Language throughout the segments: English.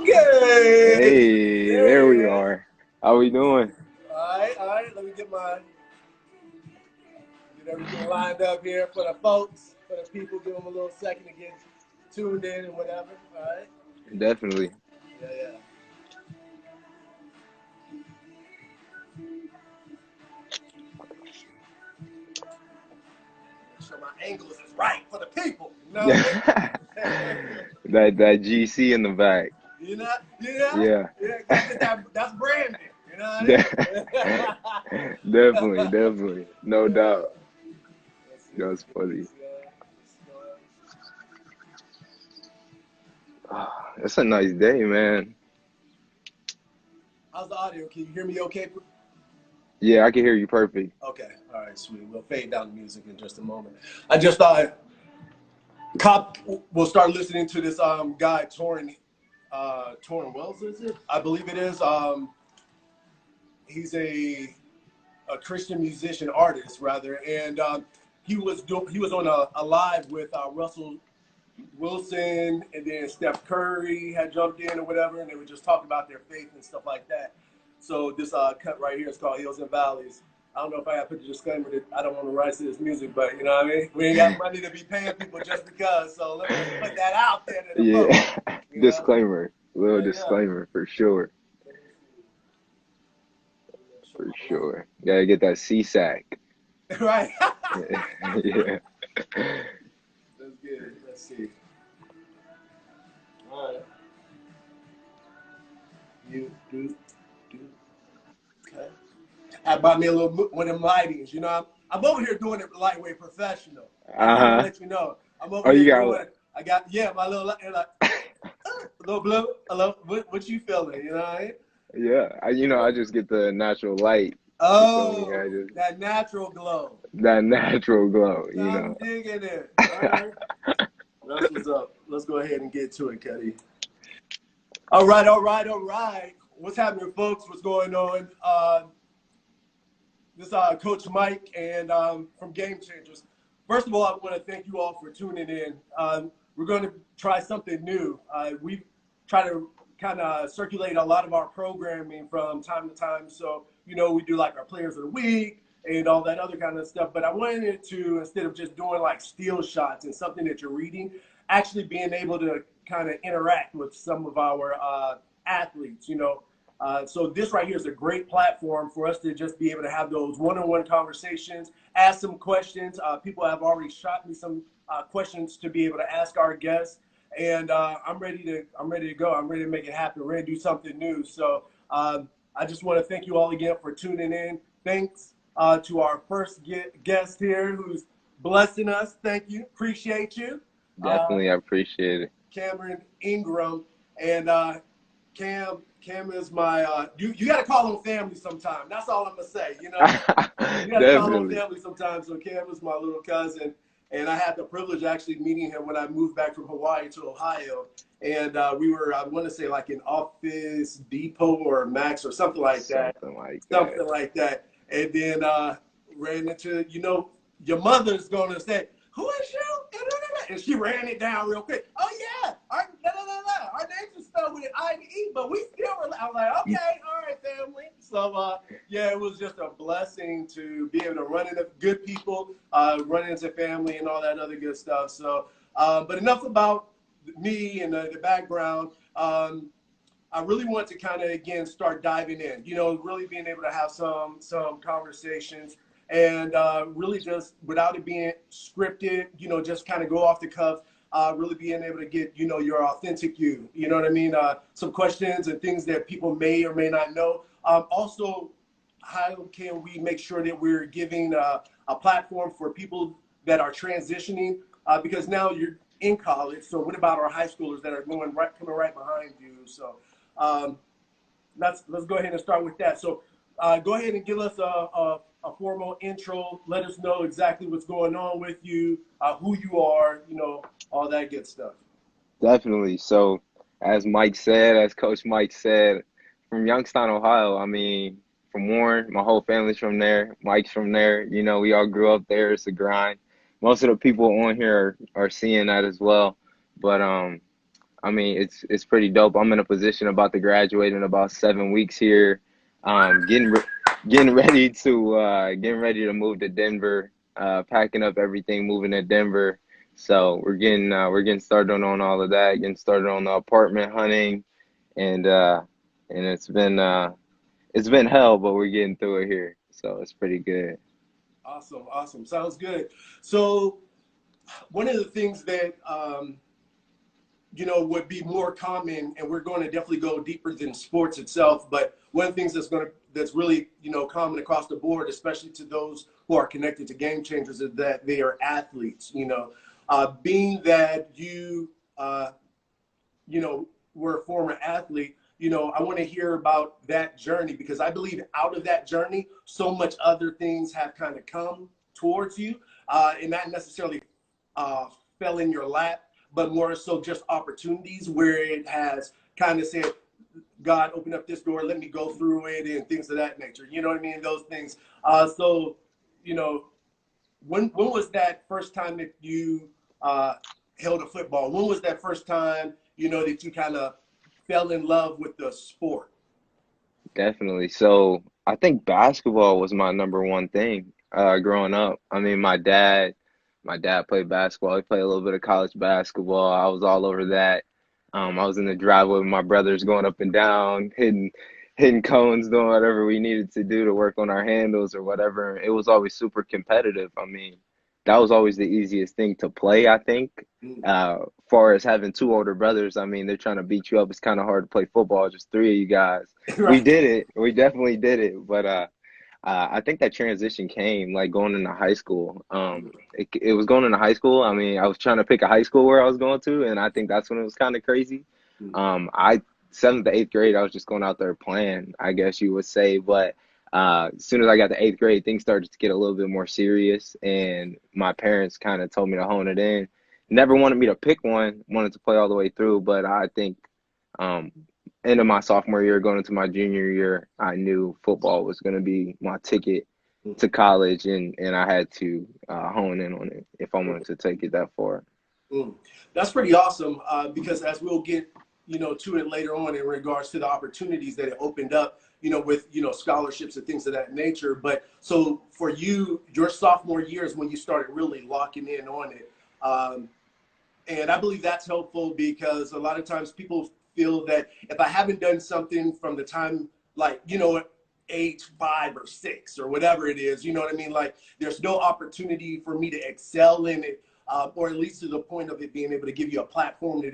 Okay. Hey, There there he we is. are. How we doing? All right. Let me get everything lined up here for the folks, for the people. Give them a little second to get tuned in and whatever. All right. Definitely. Yeah. Make sure my angles is right for the people. You know what I mean? That GC in the back. You know, yeah, Yeah. yeah. That's branding. You know De- what definitely. No I mean? doubt. Let's see. Let's That's get funny. this. It's a nice day, man. How's the audio? Can you hear me okay? Yeah, I can hear you perfect. Okay. All right, sweet. We'll fade down the music in just a moment. I just thought Cop will start listening to this guy Torrin Wells, is it? I believe it is. He's a Christian musician artist rather, and he was on a live with Russell Wilson, and then Steph Curry had jumped in or whatever, and they were just talking about their faith and stuff like that. So this cut right here is called Hills and Valleys. I don't know if I have to put the disclaimer that I don't want to write to this music, but you know what I mean? We ain't got money to be paying people just because, so let me just put that out there to the folks, Yeah. you know? Disclaimer. Little Yeah. disclaimer for sure. Let me see. Let me make sure For my light. sure. Gotta get that CSAC. Right. Yeah. That's good. Let's see. All right. You do. Okay. I bought me a little one of them lightings. You know, I'm over here doing it lightweight professional. I just want to Uh-huh. let you know. I'm over Oh, you here got doing it. I got, yeah, my little, like, a little blue. Hello, what you feeling? You know what I mean? yeah. I just get the natural light. You feel me? I Oh, just that natural glow. that natural glow, I'm digging it. All right. That's what's up. Let's go ahead and get to it, Cuddy. All right. What's happening, folks? What's going on? This is Coach Mike and from Game Changers. First of all, I want to thank you all for tuning in. We're going to try something new. We try to kind of circulate a lot of our programming from time to time. So, we do like our players of the week and all that other kind of stuff. But I wanted to, instead of just doing like steal shots and something that you're reading, actually being able to kind of interact with some of our athletes, so this right here is a great platform for us to just be able to have those one-on-one conversations, ask some questions. People have already shot me some questions to be able to ask our guests, and I'm ready to go. I'm ready to make it happen. We're ready to do something new. So I just want to thank you all again for tuning in. Thanks to our first guest here, who's blessing us. Thank you. Appreciate you. Uh, definitely I appreciate it. Cameron Ingram. And Cam is my you gotta call him family sometime. That's all I'm gonna say, You gotta call him Definitely. family sometimes. So Cam is my little cousin, and I had the privilege of actually meeting him when I moved back from Hawaii to Ohio. And we were, I want to say, like in Office Depot or Max or something like that. Something like that. Something like that. And then ran into, your mother's gonna say, "Who is you?" And she ran it down real quick. Oh yeah, our names are spelled with an I and E, but we still were. I'm like, okay, all right, family. So yeah, it was just a blessing to be able to run into good people, run into family, and all that other good stuff. So, but enough about me and the background. I really want to kind of again start diving in. Really being able to have some conversations and really just without it being scripted. Just kind of go off the cuff. Really being able to get your authentic you. You know what I mean? Some questions and things that people may or may not know. Also, how can we make sure that we're giving a platform for people that are transitioning? Because now you're in college. So what about our high schoolers that are coming right behind you? So um, let's go ahead and start with that. So go ahead and give us a formal intro. Let us know exactly what's going on with you, who you are, all that good stuff. Definitely. So as Coach Mike said, from Youngstown, Ohio, I mean, from Warren, my whole family's from there. Mike's from there. We all grew up there. It's a grind. Most of the people on here are seeing that as well. But I mean, it's pretty dope. I'm in a position about to graduate in about 7 weeks here. Getting getting ready to move to Denver. Packing up everything, moving to Denver. So we're getting started on all of that. Getting started on the apartment hunting, and it's been hell, but we're getting through it here. So it's pretty good. Awesome, awesome. Sounds good. So one of the things that would be more common, and we're going to definitely go deeper than sports itself, but one of the things that's really, common across the board, especially to those who are connected to Game Changers, is that they are athletes. Being that were a former athlete, I want to hear about that journey, because I believe out of that journey, so much other things have kind of come towards you, and not necessarily fell in your lap, but more so just opportunities where it has kind of said, God, open up this door, let me go through it, and things of that nature. You know what I mean? Those things. So, when was that first time that you held a football? When was that first time, that you kind of fell in love with the sport? Definitely. So I think basketball was my number one thing growing up. I mean, my dad played basketball. He played a little bit of college basketball. I was all over that. I was in the driveway with my brothers, going up and down, hitting cones, doing whatever we needed to do to work on our handles or whatever. It was always super competitive. I mean, that was always the easiest thing to play, I think. Far as having two older brothers, I mean, they're trying to beat you up. It's kind of hard to play football, just three of you guys. We Right. did it. We definitely did it. But I think that transition came like going into high school. It was going into high school. I mean, I was trying to pick a high school where I was going to, and I think that's when it was kind of crazy. I seventh to eighth grade, I was just going out there playing, I guess you would say. But as soon as I got to eighth grade, things started to get a little bit more serious, and my parents kind of told me to hone it in. Never wanted me to pick one, wanted to play all the way through, but I think um, end of my sophomore year, going into my junior year, I knew football was going to be my ticket to college, and I had to hone in on it if I wanted to take it that far. Mm. That's pretty awesome, because as we'll get, to it later on in regards to the opportunities that it opened up, with, scholarships and things of that nature. But so for you, your sophomore year is when you started really locking in on it. And I believe that's helpful, because a lot of times people feel that if I haven't done something from the time, like, age 5 or 6 or whatever it is, you know what I mean? Like, there's no opportunity for me to excel in it, or at least to the point of it being able to give you a platform to,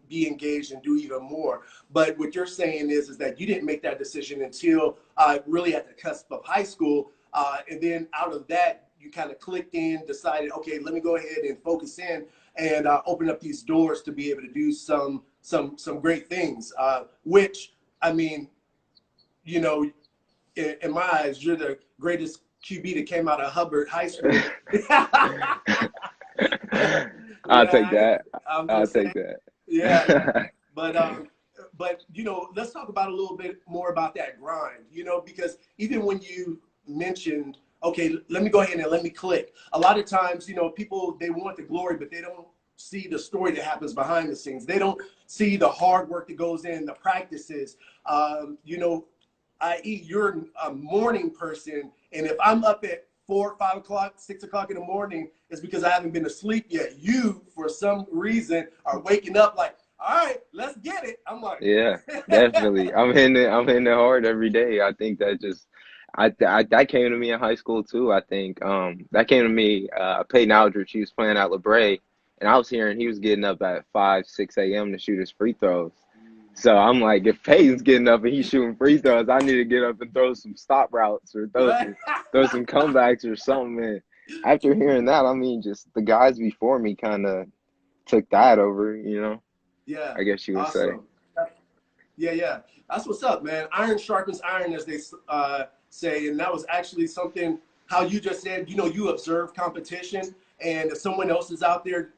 be engaged and do even more. But what you're saying is that you didn't make that decision until really at the cusp of high school. And then out of that, you kind of clicked in, decided, okay, let me go ahead and focus in and open up these doors to be able to do some great things. Which, I mean, in my eyes, you're the greatest QB that came out of Hubbard High School. I'll take Yeah, that. I'm I'll just take saying. that. Yeah, yeah. But let's talk about a little bit more about that grind. Because even when you mentioned, okay, let me go ahead and let me click. A lot of times, people, they want the glory, but they don't see the story that happens behind the scenes. They don't see the hard work that goes in, the practices. I.e., you're a morning person, and if I'm up at 4, 5 o'clock, 6 o'clock in the morning, it's because I haven't been asleep yet. You, for some reason, are waking up like, all right, let's get it. I'm like, Yeah, definitely. I'm in it hard every day. I think that just that came to me in high school too. I think that came to me. Peyton Aldridge, he was playing at LeBray, and I was hearing he was getting up at 5, 6 a.m. to shoot his free throws. So I'm like, if Peyton's getting up and he's shooting free throws, I need to get up and throw some stop routes or right? throw some comebacks or something. And after hearing that, I mean, just the guys before me kind of took that over, Yeah, I guess you would say. awesome. Yeah, yeah. That's what's up, man. Iron sharpens iron, as they say. And that was actually something, how you just said, you observe competition. And if someone else is out there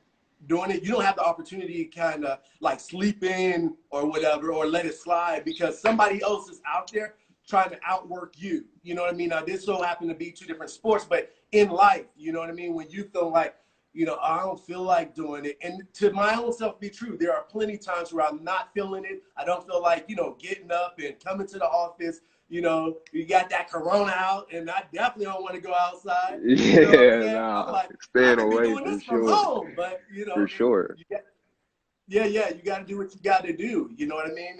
doing it, you don't have the opportunity to kind of like sleep in or whatever, or let it slide, because somebody else is out there trying to outwork you. You know what I mean? Now, this so happened to be two different sports, but in life, you know what I mean? When you feel like I don't feel like doing it. And to my own self be true, there are plenty of times where I'm not feeling it. I don't feel like, getting up and coming to the office. You got that corona out, and I definitely don't want to go outside. You know what I'm Yeah, saying? I'm nah, like, I staying could be away doing for this from sure, home, but for sure. yeah, you got to do what you got to do. You know what I mean?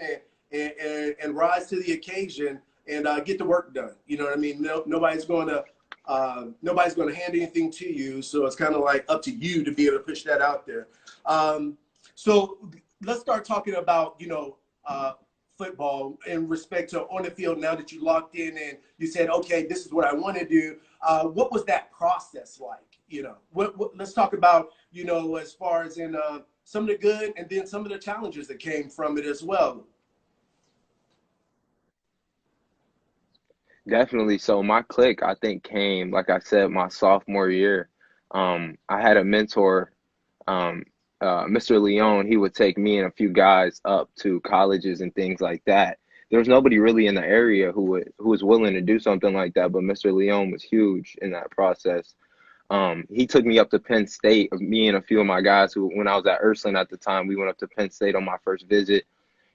And rise to the occasion and get the work done. You know what I mean? No, nobody's going to hand anything to you, so it's kind of like up to you to be able to push that out there. So let's start talking about football in respect to on the field. Now that you locked in and you said, okay, this is what I want to do. What was that process like? Let's talk about as far as in some of the good and then some of the challenges that came from it as well. Definitely. So my click, I think, came, like I said, my sophomore year. I had a mentor, um, Mr. Leone. He would take me and a few guys up to colleges and things like that. There was nobody really in the area who was willing to do something like that, but Mr. Leone was huge in that process. He took me up to Penn State. Me and a few of my guys who, when I was at Ursuline at the time, we went up to Penn State on my first visit.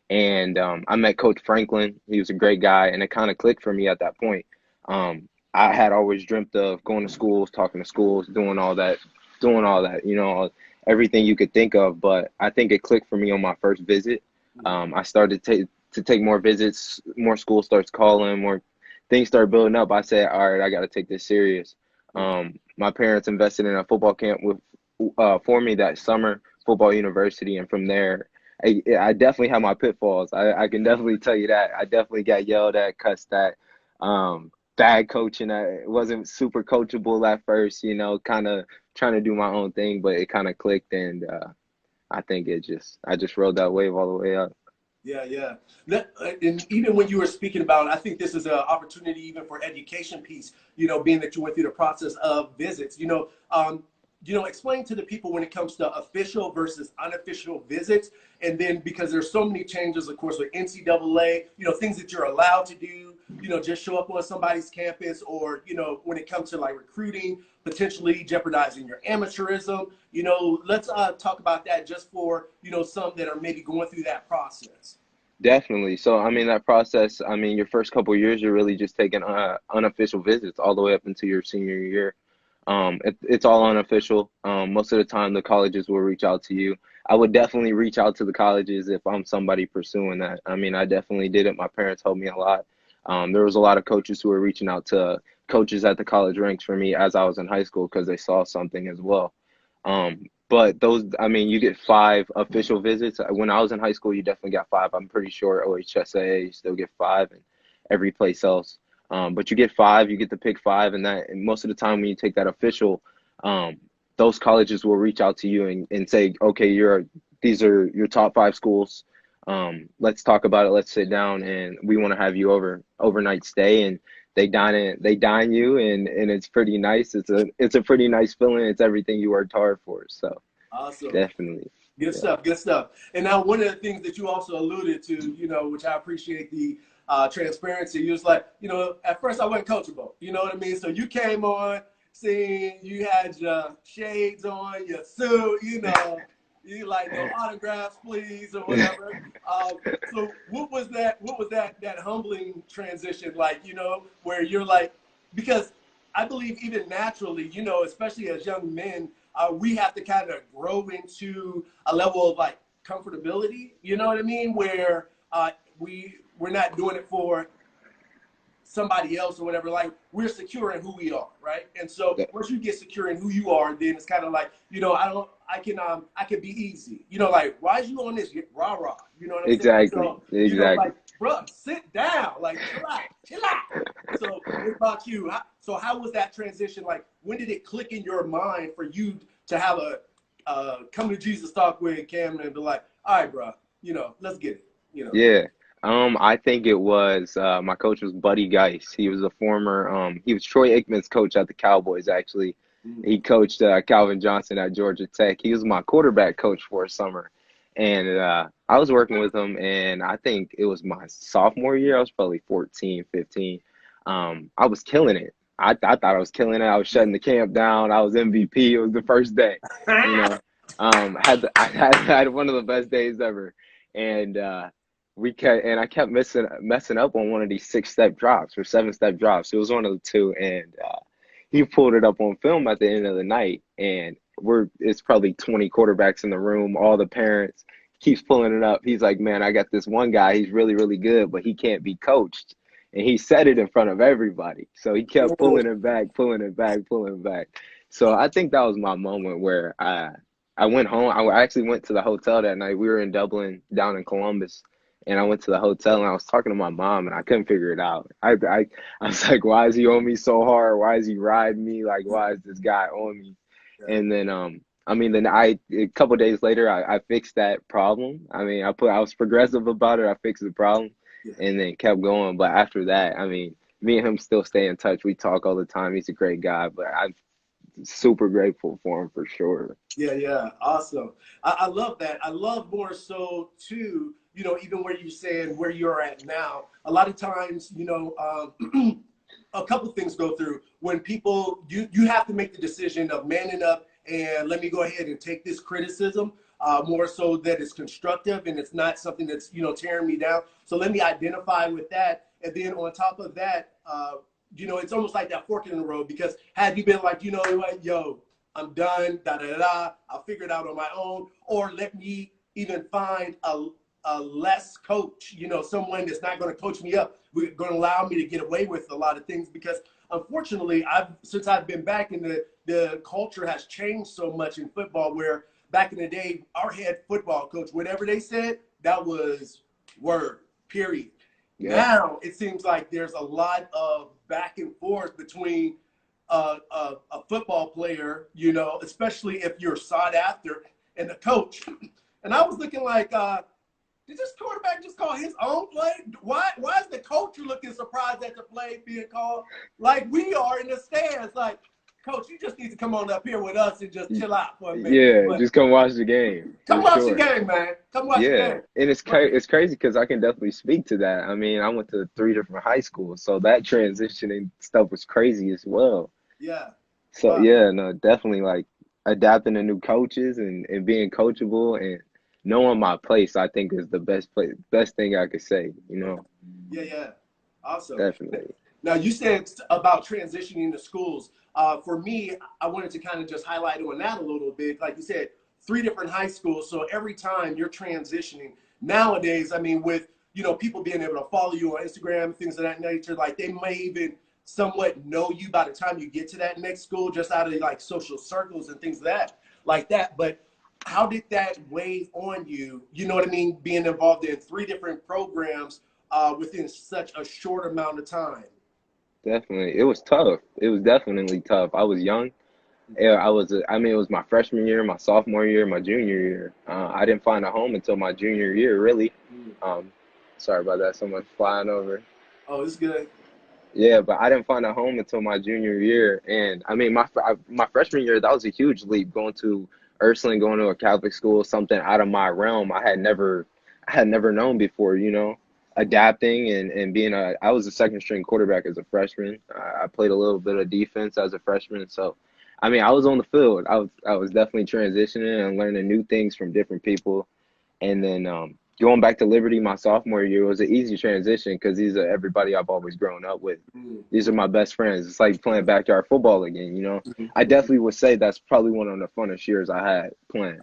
And I met Coach Franklin. He was a great guy, and it kind of clicked for me at that point. I had always dreamt of going to schools, talking to schools, doing all that, everything you could think of. But I think it clicked for me on my first visit. I started to take more visits, more school starts calling, more things start building up. I said, all right, I got to take this serious. My parents invested in a football camp for me that summer, football university, and from there, I definitely have my pitfalls. I can definitely tell you that. I definitely got yelled at, cussed at, bad coaching. I wasn't super coachable at first, kind of trying to do my own thing, but it kind of clicked, and I think I just rode that wave all the way up. Yeah, yeah. And even when you were speaking about, I think this is an opportunity even for education piece, being that you went through the process of visits, explain to the people when it comes to official versus unofficial visits. And then because there's so many changes, of course, with NCAA, things that you're allowed to do, just show up on somebody's campus or, when it comes to like recruiting, potentially jeopardizing your amateurism, let's talk about that just for, some that are maybe going through that process. Definitely. So, I mean, that process, I mean, your first couple of years, you're really just taking unofficial visits all the way up into your senior year. It's all unofficial. Most of the time, the colleges will reach out to you. I would definitely reach out to the colleges if I'm somebody pursuing that. I mean, I definitely did it. My parents helped me a lot. There was a lot of coaches who were reaching out to coaches at the college ranks for me as I was in high school because they saw something as well. But those, I mean, you get 5 official visits. When I was in high school, you definitely got 5. I'm pretty sure OHSAA, you still get 5, and every place else. But you get 5, you get to pick 5, and most of the time when you take that official, those colleges will reach out to you and say, okay, these are your top 5 schools. Let's talk about it. Let's sit down, and we want to have you overnight stay. And they dine you, and it's pretty nice. It's a pretty nice feeling. It's everything you worked hard for. So Awesome. definitely. Good Yeah. stuff. Good stuff. And now one of the things that you also alluded to, which I appreciate the transparency. You was like, at first I wasn't coachable. You know what I mean? So you came on, seeing you had your shades on, your suit, you like no autographs, please, or whatever. So what was that humbling transition like? Where you're like, because I believe even naturally, especially as young men, we have to kind of grow into a level of like comfortability. You know what I mean? Where we're not doing it for somebody else or whatever. Like we're secure in who we are, right? And so once you get secure in who you are, then it's kind of like I can be easy. Like why is you on this rah rah? You know what I'm saying? Exactly. So Exactly. like bro, sit down, like chill out. So what about you? How was that transition? Like when did it click in your mind for you to have a come to Jesus talk with Cameron and be like, all right, bro, let's get it. Yeah. I think it was my coach was Buddy Geis. He was a former he was Troy Aikman's coach at the Cowboys actually. He coached Calvin Johnson at Georgia Tech. He was my quarterback coach for a summer. And I was working with him, and I think it was my sophomore year. I was probably 14, 15. I was killing it. I thought I was killing it. I was shutting the camp down. I was MVP. It was the first day, you know. I had one of the best days ever, and I kept messing up on one of these 6-step drops or 7-step drops. It was one of the two, and he pulled it up on film at the end of the night, and it's probably 20 quarterbacks in the room, all the parents. Keeps pulling it up. He's like, man, I got this one guy. He's really, really good, but he can't be coached. And he said it in front of everybody. So he kept pulling it back, pulling it back, pulling it back. So I think that was my moment where I went home. I actually went to the hotel that night. We were in Dublin, down in Columbus, and I went to the hotel and I was talking to my mom and I couldn't figure it out. I was like, why is he on me so hard? Why is he riding me? Like, why is this guy on me? And then I mean, then a couple of days later, I fixed that problem. I mean, I was progressive about it. I fixed the problem, and then kept going. But after that, I mean, me and him still stay in touch. We talk all the time. He's a great guy, but I'm super grateful for him for sure. Yeah, awesome. I love that. I love more so too, you know, even where you saying where you're at now. A lot of times, you know, a couple things go through when people you have to make the decision of manning up and let me go ahead and take this criticism more so that it's constructive and it's not something that's, you know, tearing me down. So let me identify with that. And then on top of that, you know, it's almost like that fork in the road, because had you been like, you know what, yo, I'm done, I'll figure it out on my own, or let me even find a less coach, you know, someone that's not going to coach me up, we're going to allow me to get away with a lot of things. Because unfortunately, since I've been back in the culture has changed so much in football, where back in the day, our head football coach, whatever they said, that was word, period. Yeah. Now it seems like there's a lot of back and forth between a football player, you know, especially if you're sought after, and the coach. And I was looking like, did this quarterback just call his own play? Why is the coach looking surprised at the play being called? Like we are in the stands, like, Coach, you just need to come on up here with us and just chill out for a minute. Yeah, but just come watch the game. Come watch the game, man. Come watch the game. And it's crazy because I can definitely speak to that. I mean, I went to 3 different high schools, so that transitioning stuff was crazy as well. Yeah. So, yeah, no, definitely like adapting to new coaches and being coachable and knowing my place, I think is the best thing I could say, you know? Yeah. Awesome. Definitely. Now, you said about transitioning to schools. For me, I wanted to kind of just highlight on that a little bit. Like you said, 3 different high schools. So every time you're transitioning nowadays, I mean, with, you know, people being able to follow you on Instagram, things of that nature, like they may even somewhat know you by the time you get to that next school, just out of like social circles and things like that. But how did that weigh on you? You know what I mean? Being involved in 3 different programs within such a short amount of time. Definitely. It was tough. It was definitely tough. I was young. Yeah, it was my freshman year, my sophomore year, my junior year. I didn't find a home until my junior year, really. Sorry about that. Someone flying over. Oh, it's good. Yeah, but I didn't find a home until my junior year. And I mean, my freshman year, that was a huge leap, going to Ursuline, going to a Catholic school, something out of my realm. I had never known before, you know. Adapting and being I was a second string quarterback as a freshman. I played a little bit of defense as a freshman. So, I mean, I was on the field. I was definitely transitioning and learning new things from different people. And then going back to Liberty my sophomore year was an easy transition because these are everybody I've always grown up with. These are my best friends. It's like playing backyard football again, you know. I definitely would say that's probably one of the funnest years I had playing.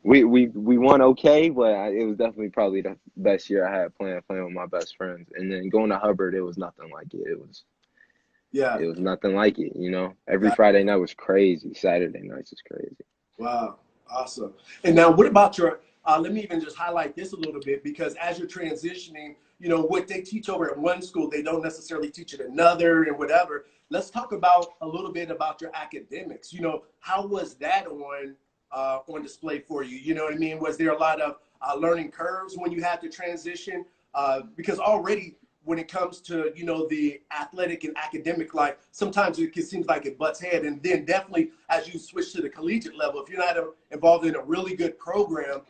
We won okay, but it was definitely probably the best year I had playing with my best friends. And then going to Hubbard, it was nothing like it. It was nothing like it, you know. Every Friday night was crazy. Saturday nights was crazy. Wow, awesome. And now, what about your? Let me even just highlight this a little bit, because as you're transitioning, you know, what they teach over at one school, they don't necessarily teach at another, and whatever. Let's talk about a little bit about your academics. You know, how was that on display for you? You know what I mean? Was there a lot of learning curves when you had to transition? Because already when it comes to, you know, the athletic and academic life, sometimes it seems like it butts head. And then definitely as you switch to the collegiate level, if you're not involved in a really good program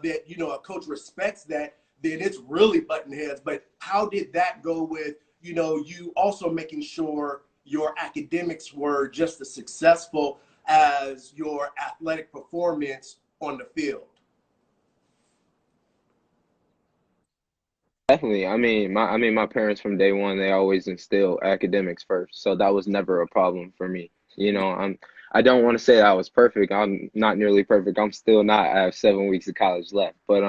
that, you know, a coach respects that, then it's really button heads. But how did that go with, you know, you also making sure your academics were just as successful as your athletic performance on the field? Definitely. I mean, my parents from day one, they always instill academics first. So that was never a problem for me. I don't want to say I was perfect. I'm not nearly perfect. I'm still not. I have 7 weeks of college left. But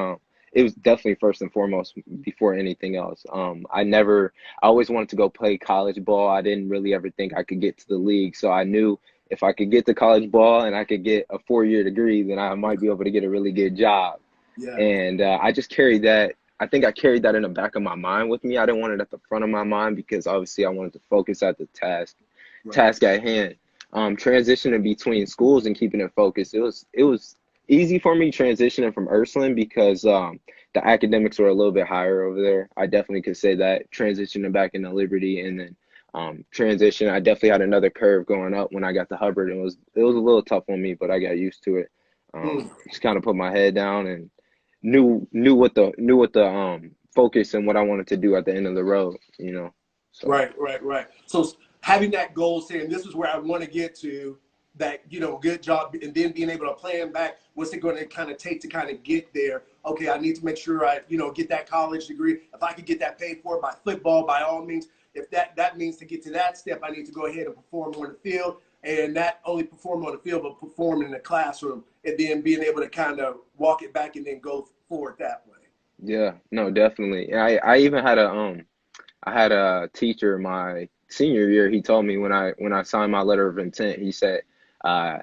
it was definitely first and foremost before anything else. I always wanted to go play college ball. I didn't really ever think I could get to the league. So I knew if I could get to college ball and I could get a 4-year degree, then I might be able to get a really good job. Yeah. And I just carried that. I think I carried that in the back of my mind with me. I didn't want it at the front of my mind because obviously I wanted to focus at the Right. task at hand. Transitioning between schools and keeping it focused, it was easy for me transitioning from Ursuline because the academics were a little bit higher over there. I definitely could say that transitioning back into Liberty and then transition, I definitely had another curve going up when I got to Hubbard. It was a little tough on me, but I got used to it. Mm. Just kind of put my head down and knew what the focus and what I wanted to do at the end of the road. So Right, right, right. So having that goal, saying this is where I want to get to, that good job, and then being able to plan back, what's it going to kind of take to kind of get there? Okay, I need to make sure I get that college degree. If I could get that paid for by football, by all means. If that means to get to that step, I need to go ahead and perform on the field, and not only perform on the field, but perform in the classroom, and then being able to kind of walk it back and then go forward that way. yeah, no, definitely. I even had a teacher my senior year. He told me when I signed my letter of intent, he said, uh,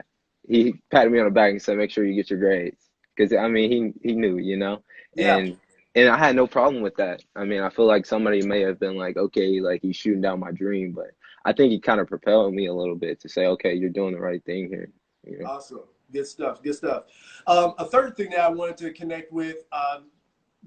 he patted me on the back and said, "Make sure you get your grades," because I mean he knew, Yeah. and and I had no problem with that. I mean, I feel like somebody may have been like, okay, like he's shooting down my dream, but I think he kind of propelled me a little bit to say, okay, you're doing the right thing here. You know? Awesome. Good stuff. Good stuff. A third thing that I wanted to connect with,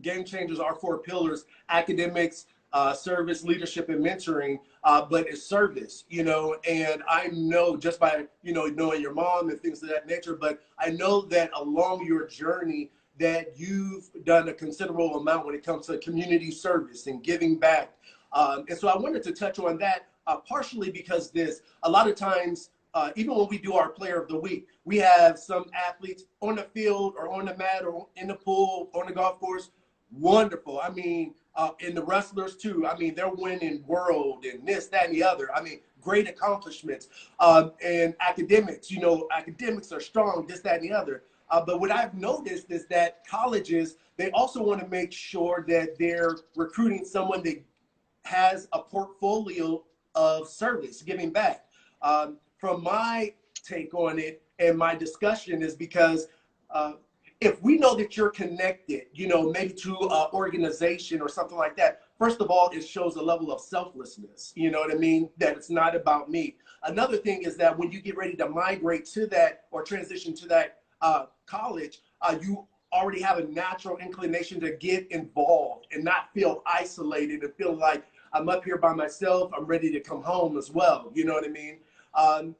game changers are four pillars: academics, service, leadership, and mentoring. But it's service, and I know just by knowing your mom and things of that nature. But I know that along your journey that you've done a considerable amount when it comes to community service and giving back. And so I wanted to touch on that, partially because this a lot of times. Even when we do our player of the week, we have some athletes on the field or on the mat or in the pool, on the golf course. Wonderful. I mean, and the wrestlers too. I mean, they're winning world and this, that, and the other. I mean, great accomplishments. And academics, academics are strong, this, that, and the other. But what I've noticed is that colleges, they also want to make sure that they're recruiting someone that has a portfolio of service, giving back. From my take on it and my discussion is because uh, if we know that you're connected, maybe to an organization or something like that, first of all, it shows a level of selflessness. You know what I mean? That it's not about me. Another thing is that when you get ready to migrate to that or transition to that college, you already have a natural inclination to get involved and not feel isolated and feel like I'm up here by myself. I'm ready to come home as well. You know what I mean? And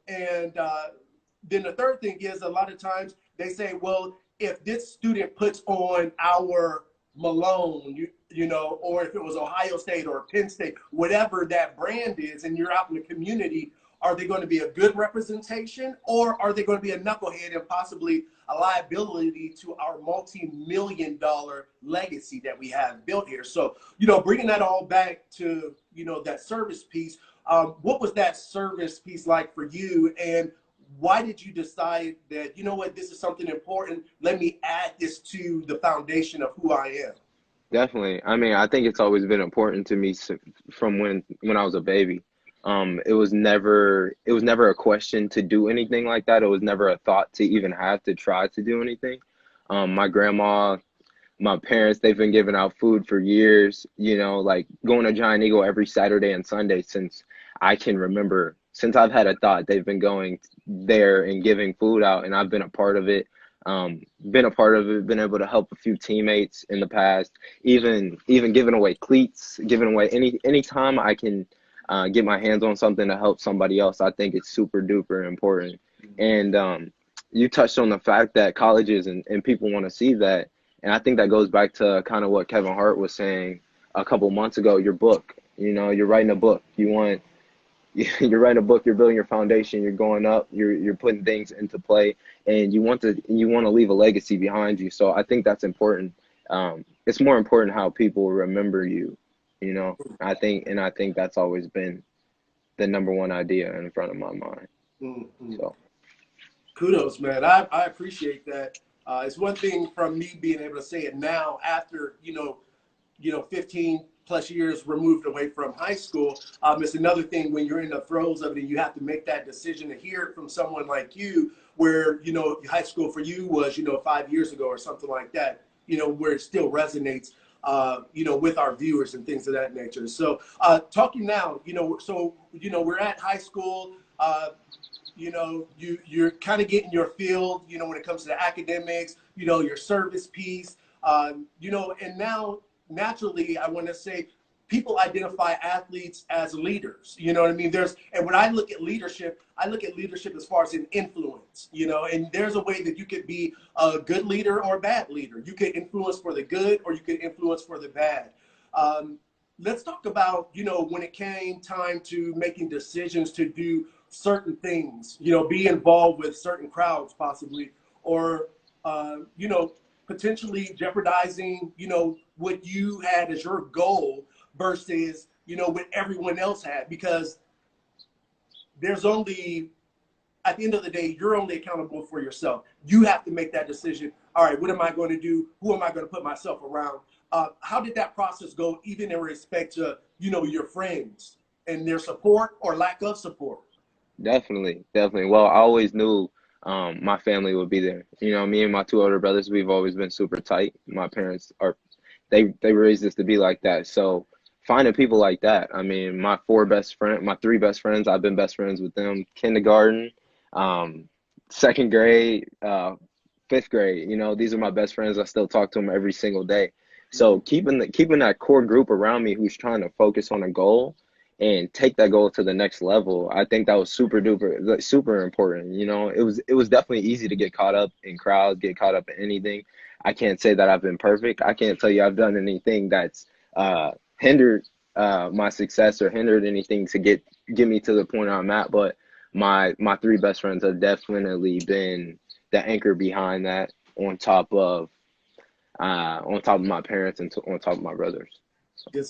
then the third thing is a lot of times they say, well, if this student puts on our Malone, or if it was Ohio State or Penn State, whatever that brand is, and you're out in the community, are they going to be a good representation, or are they going to be a knucklehead and possibly a liability to our multi-million-dollar legacy that we have built here? So, bringing that all back to, that service piece, what was that service piece like for you? And why did you decide that, what, this is something important. Let me add this to the foundation of who I am. Definitely. I mean, I think it's always been important to me from when I was a baby. It was never a question to do anything like that. It was never a thought to even have to try to do anything. My grandma, my parents, they've been giving out food for years, like going to Giant Eagle every Saturday and Sunday since I can remember. Since I've had a thought, they've been going there and giving food out, and I've been a part of it. Been able to help a few teammates in the past, even giving away cleats, giving away any time I can get my hands on something to help somebody else. I think it's super duper important. And you touched on the fact that colleges and people want to see that. And I think that goes back to kind of what Kevin Hart was saying a couple months ago, your book. You're writing a book. you're writing a book, you're building your foundation, you're going up, you're putting things into play, and you want to leave a legacy behind you. So I think that's important. It's more important how people remember you, you know. I think that's always been the number one idea in front of my mind. Mm-hmm. So Kudos, man. I appreciate that. It's one thing from me being able to say it now after, 15 plus years removed away from high school. It's another thing when you're in the throes of it and you have to make that decision to hear it from someone like you, where, high school for you was, 5 years ago or something like that, where it still resonates, with our viewers and things of that nature. So talking now, we're at high school. You're kind of getting your field, when it comes to the academics, your service piece, and now naturally, I want to say people identify athletes as leaders. You know what I mean? And when I look at leadership, I look at leadership as far as an influence, and there's a way that you could be a good leader or a bad leader. You could influence for the good or you could influence for the bad. Let's talk about, when it came time to making decisions to do certain things, be involved with certain crowds possibly, or, potentially jeopardizing, what you had as your goal versus, what everyone else had, because there's only, at the end of the day, you're only accountable for yourself. You have to make that decision. All right, what am I going to do? Who am I going to put myself around? How did that process go, even in respect to, your friends and their support or lack of support? definitely, definitely. Well, I always knew my family would be there. You know, me and my two older brothers, we've always been super tight. My parents are they raised us to be like that. So finding people like that. I mean, my three best friends, I've been best friends with them kindergarten, um, second grade, fifth grade. You know, these are my best friends. I still talk to them every single day. So keeping that core group around me who's trying to focus on a goal and take that goal to the next level, I think that was super duper, like, super important. You know, it was definitely easy to get caught up in crowds, get caught up in anything. I can't say that I've been perfect. I can't tell you I've done anything that's hindered my success or hindered anything to get me to the point I'm at. But my three best friends have definitely been the anchor behind that, on top of my parents and on top of my brothers. Good